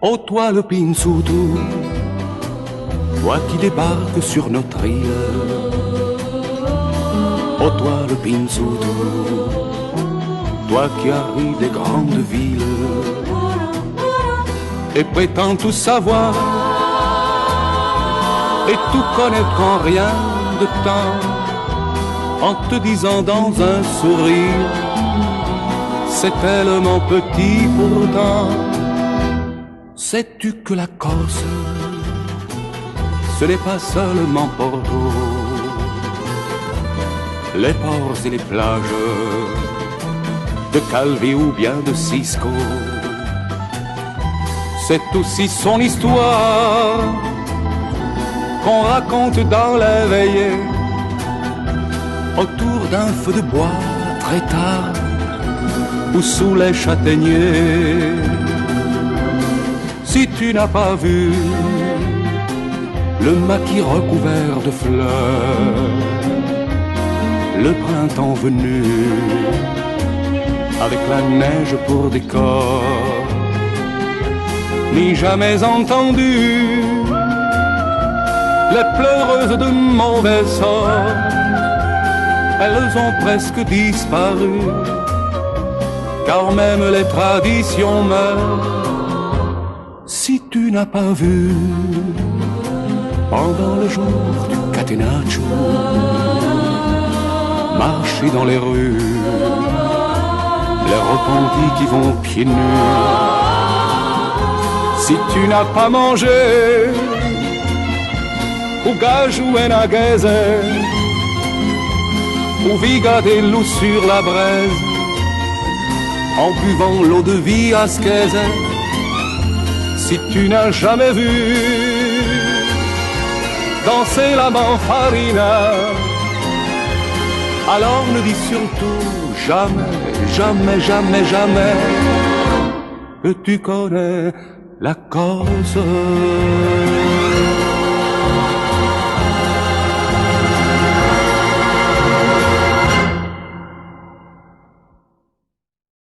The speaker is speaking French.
Oh toi le Pinsuto, toi qui débarques sur notre île. Oh toi le Pinsuto, toi qui arrives des grandes villes et prétends tout savoir et tout connaître en rien de temps, en te disant dans un sourire, c'est tellement petit pourtant. Sais-tu que la Corse, ce n'est pas seulement Porto, les ports et les plages de Calvi ou bien de Cisco, c'est aussi son histoire qu'on raconte dans les veillées autour d'un feu de bois très tard ou sous les châtaigniers. Si tu n'as pas vu le maquis recouvert de fleurs, le printemps venu avec la neige pour décor, ni jamais entendu les pleureuses de mauvais sort, elles ont presque disparu, car même les traditions meurent. Si tu n'as pas vu pendant le jour du Catenaccio marcher dans les rues les repentis qui vont pieds nus, si tu n'as pas mangé ou gajou et nagaise ou viga des loups sur la braise en buvant l'eau de vie ascaise, si tu n'as jamais vu danser la manfarina, alors ne dis surtout jamais, jamais, jamais, jamais que tu connais la Corse.